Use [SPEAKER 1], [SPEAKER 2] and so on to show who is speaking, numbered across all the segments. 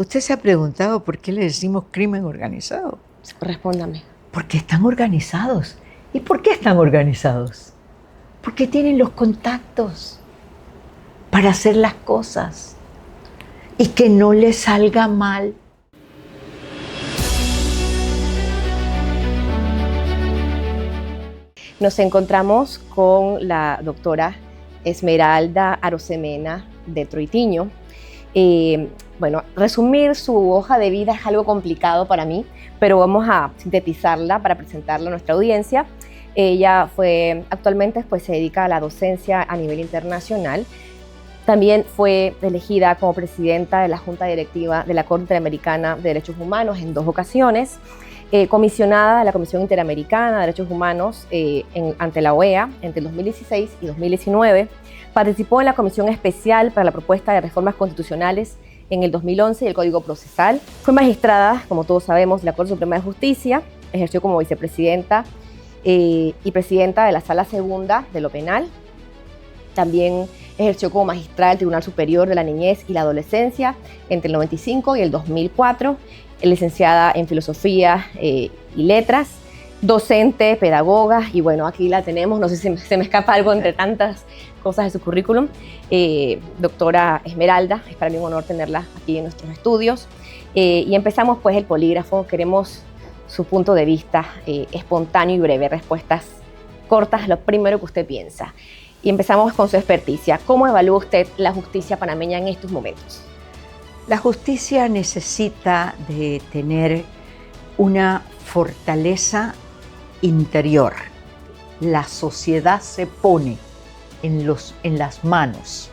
[SPEAKER 1] ¿Usted se ha preguntado por qué le decimos crimen organizado?
[SPEAKER 2] Respóndame.
[SPEAKER 1] Porque están organizados. ¿Y por qué están organizados? Porque tienen los contactos para hacer las cosas y que no les salga mal.
[SPEAKER 2] Nos encontramos con la doctora Esmeralda Arosemena de Troitiño. Bueno, resumir su hoja de vida es algo complicado para mí, pero vamos a sintetizarla para presentarla a nuestra audiencia. Ella actualmente se dedica a la docencia a nivel internacional. También fue elegida como presidenta de la Junta Directiva de la Corte Interamericana de Derechos Humanos en 2 ocasiones, comisionada de la Comisión Interamericana de Derechos Humanos ante la OEA entre el 2016 y 2019. Participó en la Comisión Especial para la Propuesta de Reformas Constitucionales en el 2011 y el Código Procesal. Fue magistrada, como todos sabemos, de la Corte Suprema de Justicia. Ejerció como vicepresidenta y presidenta de la Sala Segunda de lo Penal. También ejerció como magistrada del Tribunal Superior de la Niñez y la Adolescencia entre el 95 y el 2004. Licenciada en Filosofía y Letras, docente, pedagoga, y bueno, aquí la tenemos, no sé si se me escapa algo entre tantas cosas de su currículum. Doctora Esmeralda, es para mí un honor tenerla aquí en nuestros estudios. Y empezamos el polígrafo, queremos su punto de vista espontáneo y breve, respuestas cortas, lo primero que usted piensa. Y empezamos con su experticia. ¿Cómo evalúa usted la justicia panameña en estos momentos?
[SPEAKER 1] La justicia necesita de tener una fortaleza interior. La sociedad se pone en las manos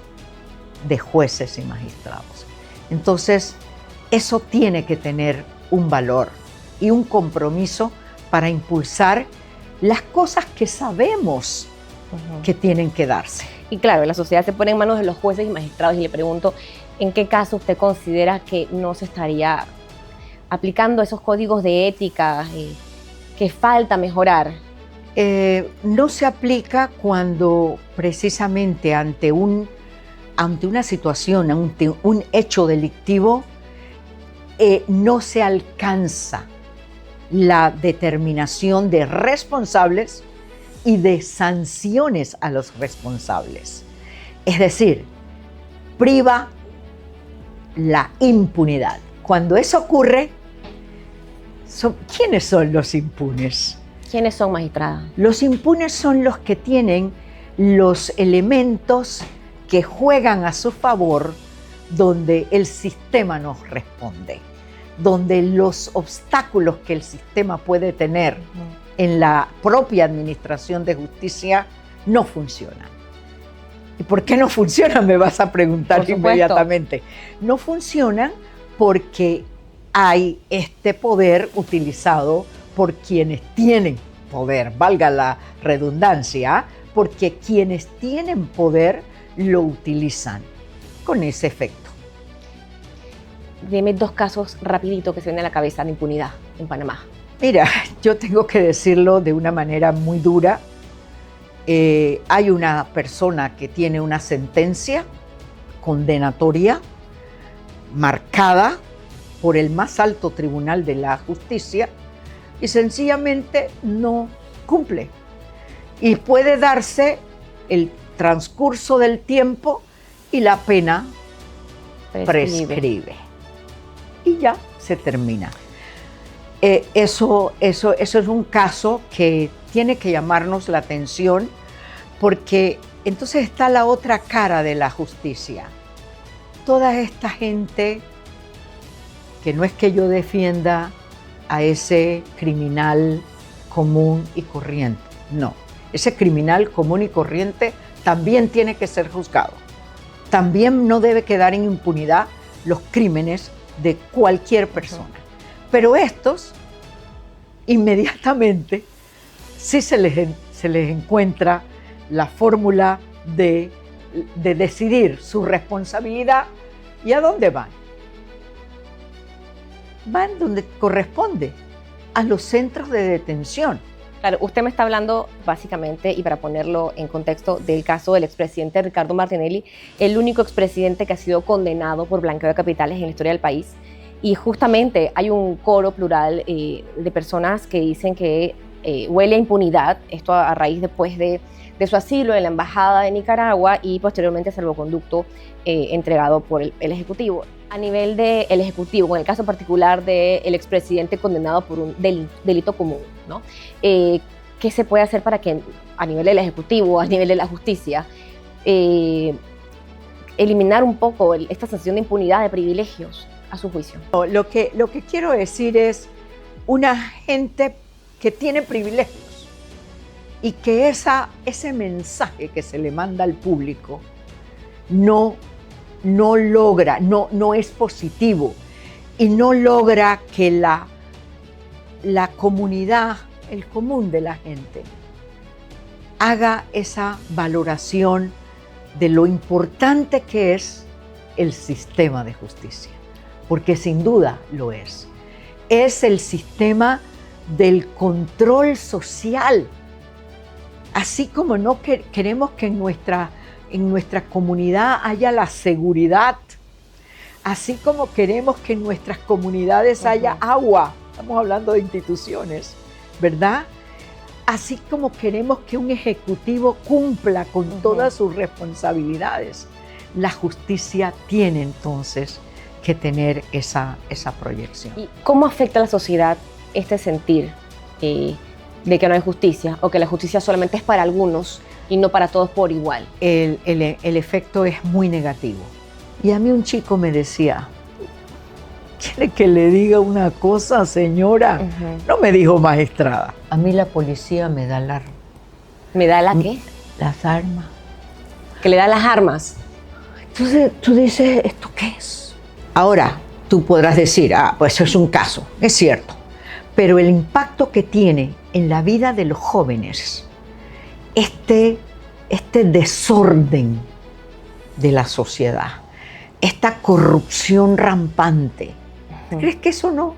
[SPEAKER 1] de jueces y magistrados. Entonces, eso tiene que tener un valor y un compromiso para impulsar las cosas que sabemos que tienen que darse.
[SPEAKER 2] Y claro, la sociedad se pone en manos de los jueces y magistrados, y le pregunto, ¿en qué caso usted considera que no se estaría aplicando esos códigos de ética que falta mejorar?
[SPEAKER 1] No se aplica cuando precisamente ante una situación, ante un hecho delictivo, no se alcanza la determinación de responsables y de sanciones a los responsables. Es decir, priva la impunidad. Cuando eso ocurre, ¿quiénes son los impunes?
[SPEAKER 2] ¿Quiénes son, magistrada?
[SPEAKER 1] Los impunes son los que tienen los elementos que juegan a su favor, donde el sistema nos responde, donde los obstáculos que el sistema puede tener en la propia administración de justicia no funcionan. ¿Y por qué no funcionan? Me vas a preguntar inmediatamente. No funcionan porque hay este poder utilizado por quienes tienen poder, valga la redundancia, porque quienes tienen poder lo utilizan con ese efecto.
[SPEAKER 2] Dime 2 casos rapidito que se vienen a la cabeza de impunidad en Panamá.
[SPEAKER 1] Mira, yo tengo que decirlo de una manera muy dura. Hay una persona que tiene una sentencia condenatoria marcada por el más alto tribunal de la justicia y sencillamente no cumple. Y puede darse el transcurso del tiempo y la pena prescribe. Y ya se termina. Eso es un caso que tiene que llamarnos la atención, porque entonces está la otra cara de la justicia. Toda esta gente, que no es que yo defienda a ese criminal común y corriente, no. Ese criminal común y corriente también tiene que ser juzgado. También no debe quedar en impunidad los crímenes de cualquier persona. Pero estos, inmediatamente, sí se les encuentra la fórmula de decidir su responsabilidad. ¿Y a dónde van? Van donde corresponde, a los centros de detención.
[SPEAKER 2] Claro, usted me está hablando básicamente, y para ponerlo en contexto, del caso del expresidente Ricardo Martinelli, el único expresidente que ha sido condenado por blanqueo de capitales en la historia del país. Y justamente hay un coro plural de personas que dicen que huele a impunidad, esto a raíz después de su asilo en la Embajada de Nicaragua y posteriormente salvoconducto entregado por el Ejecutivo. A nivel del Ejecutivo, en el caso particular del expresidente condenado por un delito común, ¿no? ¿Qué se puede hacer para que a nivel del Ejecutivo, a nivel de la justicia, eliminar un poco esta sensación de impunidad, de privilegios, a su juicio?
[SPEAKER 1] Lo que quiero decir es una gente que tiene privilegios y que ese mensaje que se le manda al público no logra, no es positivo y no logra que la comunidad, el común de la gente, haga esa valoración de lo importante que es el sistema de justicia, porque sin duda lo es. Es el sistema del control social. Así como no queremos que en nuestra comunidad haya la seguridad, así como queremos que en nuestras comunidades haya agua, estamos hablando de instituciones, ¿verdad? Así como queremos que un ejecutivo cumpla con todas sus responsabilidades, la justicia tiene entonces que tener esa proyección.
[SPEAKER 2] ¿Y cómo afecta a la sociedad este sentir de que no hay justicia o que la justicia solamente es para algunos y no para todos por igual?
[SPEAKER 1] El efecto es muy negativo. Y a mí un chico me decía, ¿quiere que le diga una cosa, señora? No me dijo magistrada. A mí la policía me da
[SPEAKER 2] ¿Me da la qué?
[SPEAKER 1] Las armas.
[SPEAKER 2] ¿Que le da las armas?
[SPEAKER 1] Entonces tú dices, ¿esto qué es? Ahora, tú podrás decir, pues es un caso, es cierto. Pero el impacto que tiene en la vida de los jóvenes, este desorden de la sociedad, esta corrupción rampante, ¿crees que eso no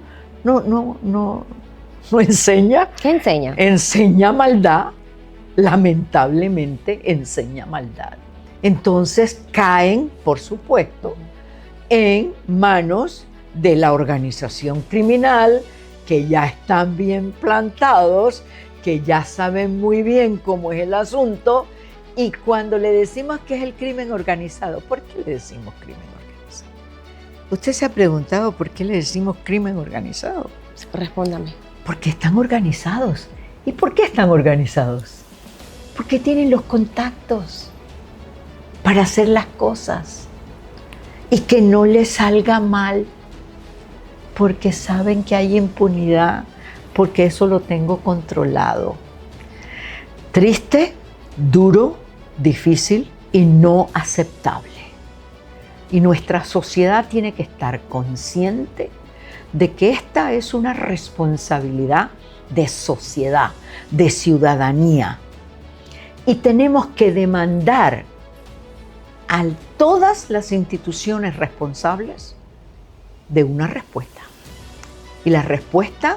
[SPEAKER 1] enseña?
[SPEAKER 2] ¿Qué enseña?
[SPEAKER 1] Enseña maldad, lamentablemente enseña maldad. Entonces caen, por supuesto, en manos de la organización criminal, que ya están bien plantados, que ya saben muy bien cómo es el asunto, y cuando le decimos que es el crimen organizado, ¿por qué le decimos crimen organizado? ¿Usted se ha preguntado por qué le decimos crimen organizado?
[SPEAKER 2] Respóndame.
[SPEAKER 1] Porque están organizados. ¿Y por qué están organizados? Porque tienen los contactos para hacer las cosas y que no les salga mal, porque saben que hay impunidad, porque eso lo tengo controlado. Triste, duro, difícil y no aceptable. Y nuestra sociedad tiene que estar consciente de que esta es una responsabilidad de sociedad, de ciudadanía. Y tenemos que demandar a todas las instituciones responsables de una respuesta. Y la respuesta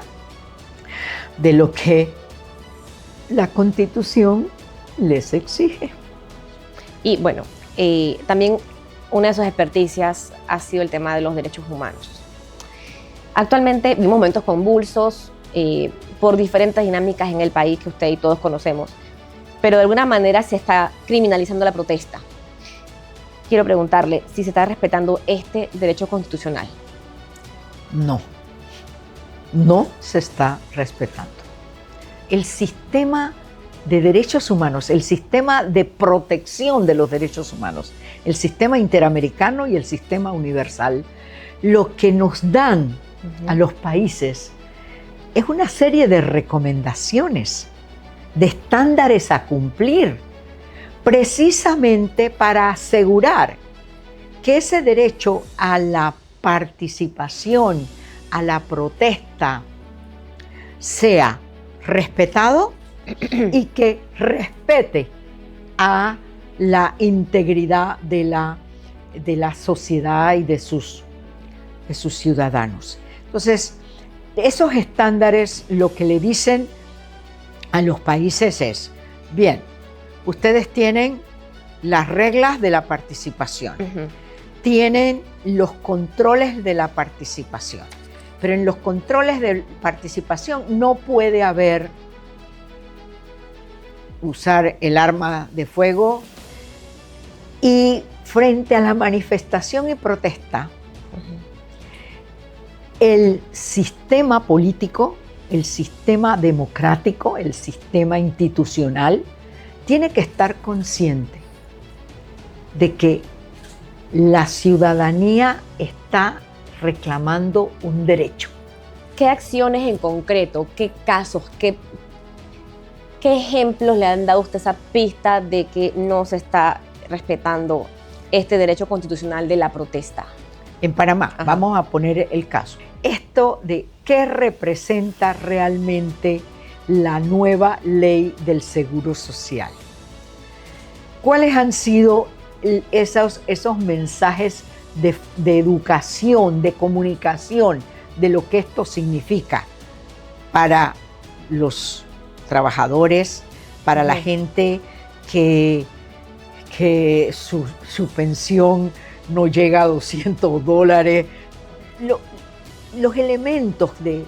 [SPEAKER 1] de lo que la Constitución les exige.
[SPEAKER 2] Y bueno, también una de sus experticias ha sido el tema de los derechos humanos. Actualmente vivimos momentos convulsos por diferentes dinámicas en el país que usted y todos conocemos, pero de alguna manera se está criminalizando la protesta. Quiero preguntarle si se está respetando este derecho constitucional.
[SPEAKER 1] No se está respetando. El sistema de derechos humanos, el sistema de protección de los derechos humanos, el sistema interamericano y el sistema universal, lo que nos dan a los países es una serie de recomendaciones, de estándares a cumplir, precisamente para asegurar que ese derecho a la participación, a la protesta, sea respetado y que respete a la integridad de la sociedad y de sus ciudadanos. Entonces, esos estándares lo que le dicen a los países es, bien, ustedes tienen las reglas de la participación, tienen los controles de la participación. Pero en los controles de participación no puede haber usar el arma de fuego, y frente a la manifestación y protesta, el sistema político, el sistema democrático, el sistema institucional tiene que estar consciente de que la ciudadanía está reclamando un derecho.
[SPEAKER 2] ¿Qué acciones en concreto, qué casos, qué ejemplos le han dado a usted esa pista de que no se está respetando este derecho constitucional de la protesta?
[SPEAKER 1] En Panamá,
[SPEAKER 2] Ajá.
[SPEAKER 1] Vamos a poner el caso. Esto de qué representa realmente la nueva ley del Seguro Social. ¿Cuáles han sido esos mensajes de educación, de comunicación, de lo que esto significa para los trabajadores, para la gente que su pensión no llega a $200? Los elementos de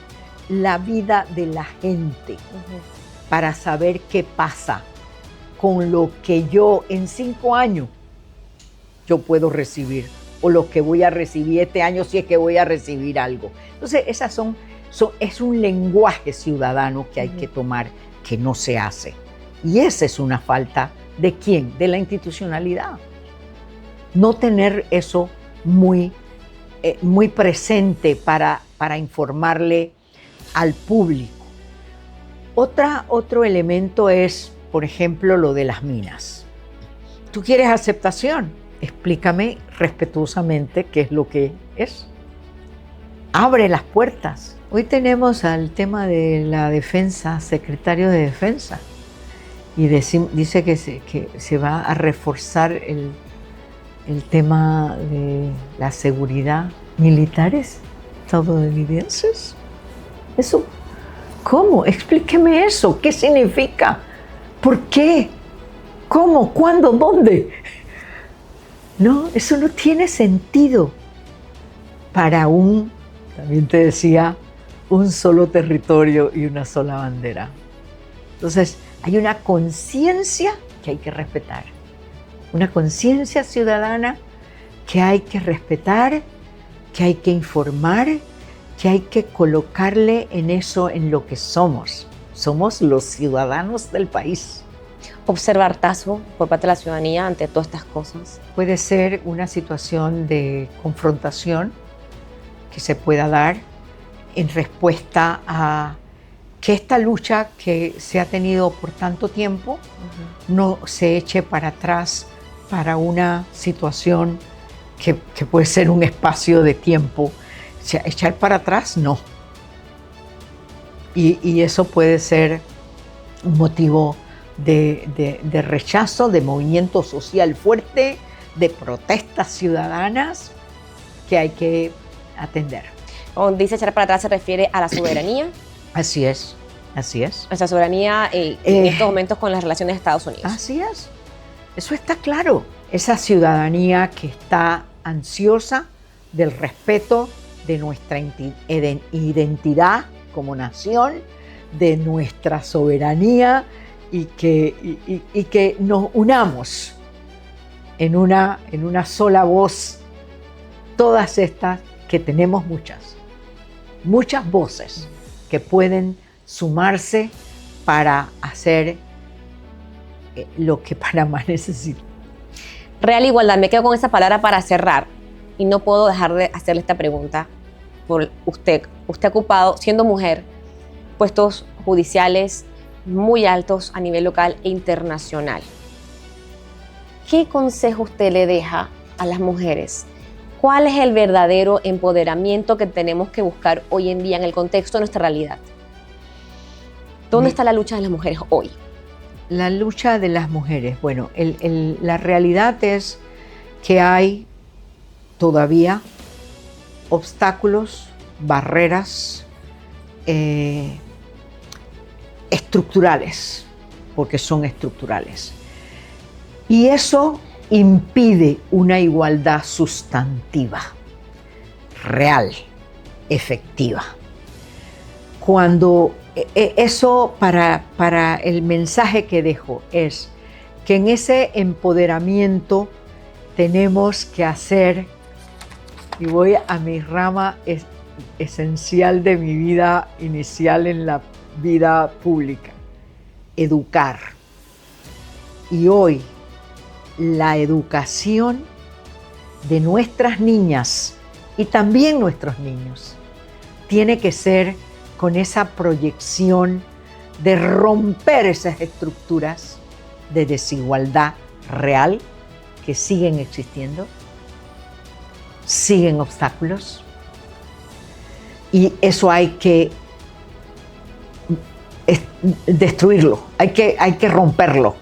[SPEAKER 1] la vida de la gente, para saber qué pasa con lo que yo en 5 años yo puedo recibir, o lo que voy a recibir este año si es que voy a recibir algo. Entonces, es un lenguaje ciudadano que hay que tomar, que no se hace. Y esa es una falta ¿de quién? De la institucionalidad. No tener eso muy presente para informarle al público. Otro elemento es, por ejemplo, lo de las minas. ¿Tú quieres aceptación? Explícame respetuosamente qué es lo que es. Abre las puertas. Hoy tenemos al tema de la defensa, secretario de Defensa, y dice que se va a reforzar el tema de la seguridad. Militares estadounidenses. Eso, ¿cómo? Explíqueme eso. ¿Qué significa? ¿Por qué? ¿Cómo? ¿Cuándo? ¿Dónde? No, eso no tiene sentido para también te decía, un solo territorio y una sola bandera. Entonces, hay una conciencia que hay que respetar, una conciencia ciudadana que hay que respetar, que hay que informar, que hay que colocarle en eso, en lo que somos. Somos los ciudadanos del país.
[SPEAKER 2] Observa hartazgo por parte de la ciudadanía ante todas estas cosas.
[SPEAKER 1] Puede ser una situación de confrontación que se pueda dar en respuesta a que esta lucha que se ha tenido por tanto tiempo no se eche para atrás para una situación que puede ser un espacio de tiempo. O sea, echar para atrás, no. Y eso puede ser un motivo de rechazo, de movimiento social fuerte, de protestas ciudadanas que hay que atender.
[SPEAKER 2] Cuando dice echar para atrás se refiere a la soberanía.
[SPEAKER 1] Así es, así es.
[SPEAKER 2] Nuestra soberanía en estos momentos con las relaciones de Estados Unidos.
[SPEAKER 1] Así es, eso está claro. Esa ciudadanía que está ansiosa del respeto de nuestra identidad como nación, de nuestra soberanía, y que nos unamos en una sola voz, todas estas, que tenemos muchas voces que pueden sumarse para hacer lo que Panamá necesita.
[SPEAKER 2] Real igualdad, me quedo con esa palabra para cerrar y no puedo dejar de hacerle esta pregunta por usted. Usted ha ocupado, siendo mujer, puestos judiciales muy altos a nivel local e internacional. ¿Qué consejo usted le deja a las mujeres? ¿Cuál es el verdadero empoderamiento que tenemos que buscar hoy en día en el contexto de nuestra realidad? ¿Dónde está la lucha de las mujeres hoy?
[SPEAKER 1] La lucha de las mujeres. Bueno, la realidad es que hay todavía obstáculos, barreras estructurales, porque son estructurales. Y eso impide una igualdad sustantiva, real, efectiva. Cuando eso, para el mensaje que dejo, es que en ese empoderamiento tenemos que hacer, y voy a mi rama esencial de mi vida inicial en la vida pública, educar. Y hoy la educación de nuestras niñas y también nuestros niños tiene que ser con esa proyección de romper esas estructuras de desigualdad real que siguen existiendo, siguen obstáculos, y eso hay que destruirlo, hay que romperlo.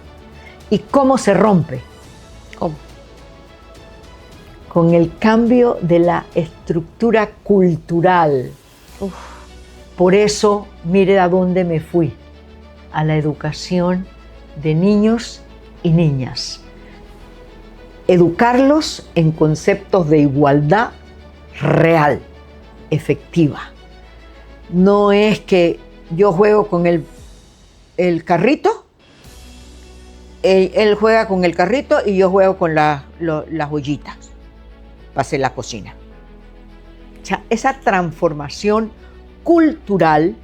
[SPEAKER 1] ¿Y cómo se rompe?
[SPEAKER 2] ¿Cómo?
[SPEAKER 1] Con el cambio de la estructura cultural.
[SPEAKER 2] Uf.
[SPEAKER 1] Por eso, mire a dónde me fui, a la educación de niños y niñas. Educarlos en conceptos de igualdad real, efectiva. No es que yo juego con el carrito, él juega con el carrito y yo juego con las ollitas para hacer la cocina. O sea, esa transformación cultural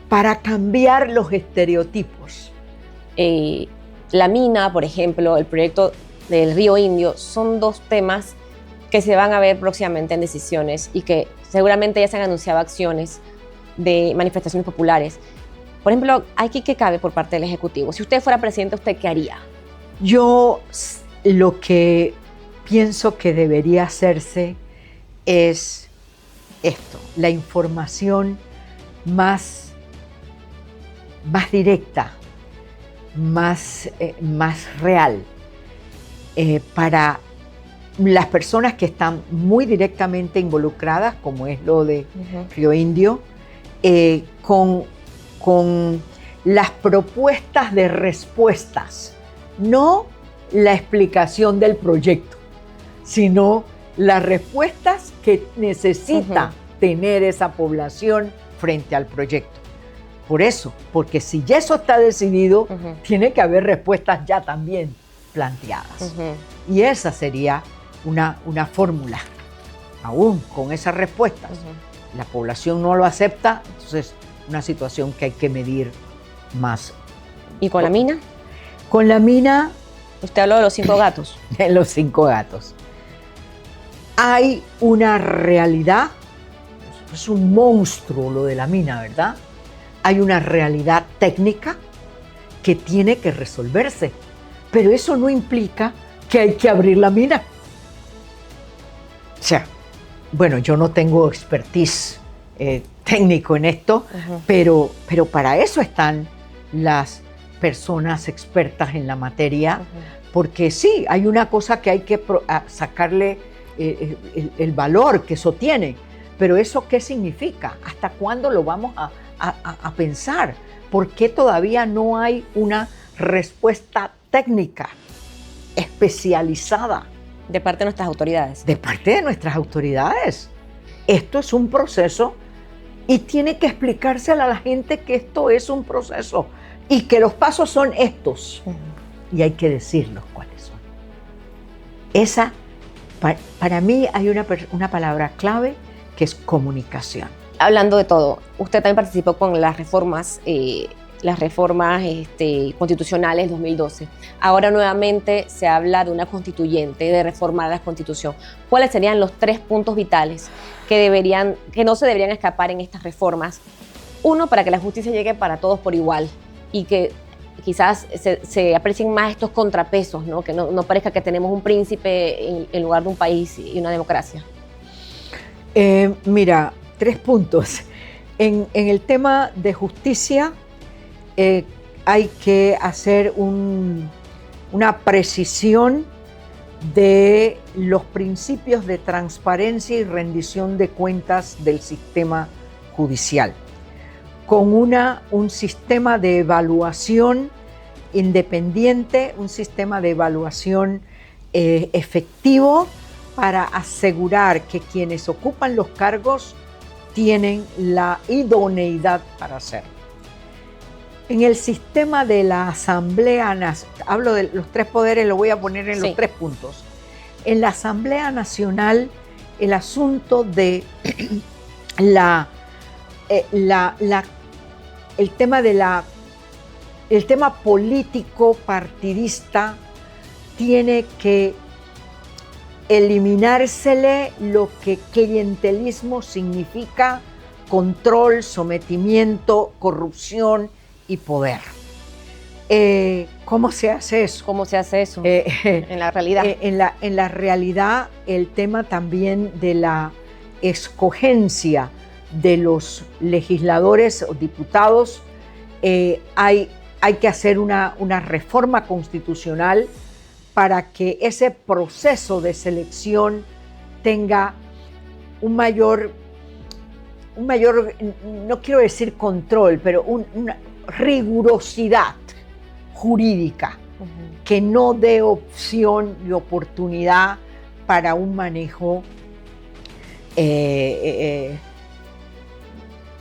[SPEAKER 1] para cambiar los estereotipos.
[SPEAKER 2] La mina, por ejemplo, el proyecto del Río Indio, son dos temas que se van a ver próximamente en decisiones y que seguramente ya se han anunciado acciones de manifestaciones populares. Por ejemplo, ¿aquí qué cabe por parte del Ejecutivo? Si usted fuera presidente, ¿usted qué haría?
[SPEAKER 1] Yo lo que pienso que debería hacerse es esto, la información más directa, más real, para las personas que están muy directamente involucradas, como es lo de Río Indio, con las propuestas de respuestas, no la explicación del proyecto, sino las respuestas que necesita tener esa población frente al proyecto. Por eso, porque si ya eso está decidido, tiene que haber respuestas ya también planteadas. Y esa sería una fórmula. Aún con esas respuestas, la población no lo acepta, entonces una situación que hay que medir más.
[SPEAKER 2] ¿Y con la mina?
[SPEAKER 1] Con la mina...
[SPEAKER 2] Usted habló de los 5 gatos.
[SPEAKER 1] De los 5 gatos. Hay una realidad, es un monstruo lo de la mina, ¿verdad? Hay una realidad técnica que tiene que resolverse, pero eso no implica que hay que abrir la mina. O sea, bueno, yo no tengo expertise técnico en esto, pero para eso están las personas expertas en la materia, porque sí, hay una cosa que hay que sacarle el valor que eso tiene, pero ¿eso qué significa? ¿Hasta cuándo lo vamos a pensar? ¿Por qué todavía no hay una respuesta técnica especializada?
[SPEAKER 2] De parte de nuestras autoridades.
[SPEAKER 1] De parte de nuestras autoridades. Esto es un proceso y tiene que explicársela a la gente que esto es un proceso y que los pasos son estos. Y hay que decirlos cuáles son. Esa, para mí hay una palabra clave que es comunicación.
[SPEAKER 2] Hablando de todo, usted también participó con las reformas constitucionales 2012. Ahora nuevamente se habla de una constituyente, de reformar la Constitución. ¿Cuáles serían los 3 puntos vitales que no se deberían escapar en estas reformas? Uno, para que la justicia llegue para todos por igual y que quizás se aprecien más estos contrapesos, ¿no? Que no parezca que tenemos un príncipe en lugar de un país y una democracia.
[SPEAKER 1] Mira, 3 puntos. En el tema de justicia, hay que hacer una precisión de los principios de transparencia y rendición de cuentas del sistema judicial, con un sistema de evaluación independiente, un sistema de evaluación efectivo para asegurar que quienes ocupan los cargos tienen la idoneidad para hacerlo. En el sistema de la Asamblea Nacional, hablo de los tres poderes, lo voy a poner en los 3 puntos. En la Asamblea Nacional, el asunto de el tema político partidista tiene que eliminársele lo que clientelismo significa: control, sometimiento, corrupción y poder. ¿Cómo se hace eso?
[SPEAKER 2] ¿Cómo se hace eso en la realidad?
[SPEAKER 1] En la realidad, el tema también de la escogencia de los legisladores o diputados, hay que hacer una reforma constitucional para que ese proceso de selección tenga un mayor, no quiero decir control, pero una rigurosidad jurídica, que no dé opción y oportunidad para un manejo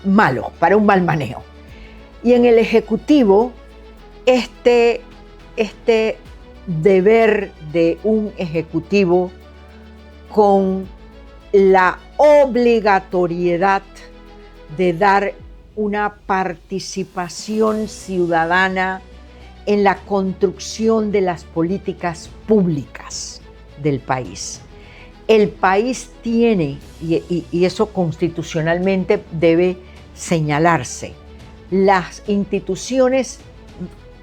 [SPEAKER 1] malo, para un mal manejo. Y en el Ejecutivo, este deber de un Ejecutivo con la obligatoriedad de dar una participación ciudadana en la construcción de las políticas públicas del país. El país tiene, y eso constitucionalmente debe señalarse, las instituciones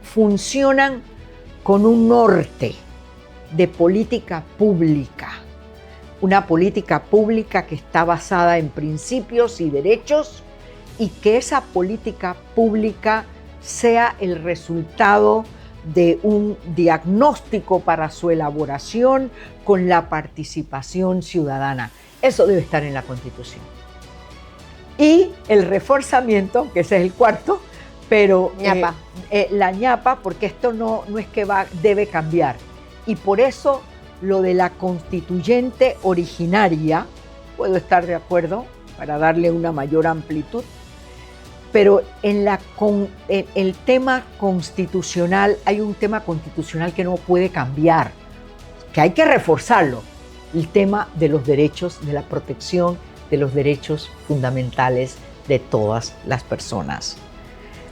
[SPEAKER 1] funcionan con un norte de política pública, una política pública que está basada en principios y derechos, y que esa política pública sea el resultado de un diagnóstico para su elaboración con la participación ciudadana. Eso debe estar en la Constitución. Y el reforzamiento, que ese es el cuarto, pero la ñapa, porque esto no es que debe cambiar. Y por eso lo de la constituyente originaria, puedo estar de acuerdo para darle una mayor amplitud, pero en el tema constitucional hay un tema constitucional que no puede cambiar, que hay que reforzarlo: el tema de los derechos, de la protección de los derechos fundamentales de todas las personas.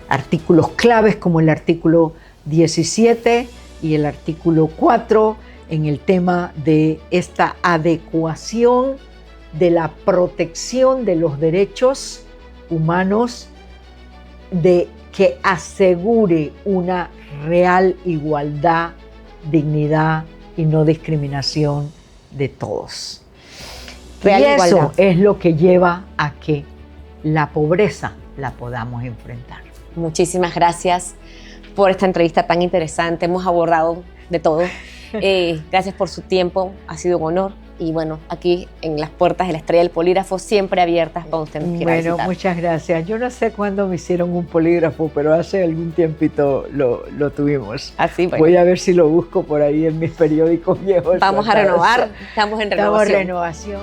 [SPEAKER 1] Artículos claves como el artículo 17 y el artículo 4 en el tema de esta adecuación de la protección de los derechos humanos, de que asegure una real igualdad, dignidad y no discriminación de todos.
[SPEAKER 2] Real
[SPEAKER 1] y eso
[SPEAKER 2] igualdad
[SPEAKER 1] es lo que lleva a que la pobreza la podamos enfrentar.
[SPEAKER 2] Muchísimas gracias por esta entrevista tan interesante. Hemos abordado de todo. Gracias por su tiempo, ha sido un honor. Y bueno, aquí en las puertas de la Estrella del Polígrafo, siempre abiertas para usted nos quiera visitar.
[SPEAKER 1] Bueno, muchas gracias. Yo no sé cuándo me hicieron un polígrafo, pero hace algún tiempito lo tuvimos.
[SPEAKER 2] Así, bueno.
[SPEAKER 1] Voy a ver si lo busco por ahí en mis periódicos viejos.
[SPEAKER 2] Vamos a renovar, estamos en renovación.
[SPEAKER 1] Estamos en renovación.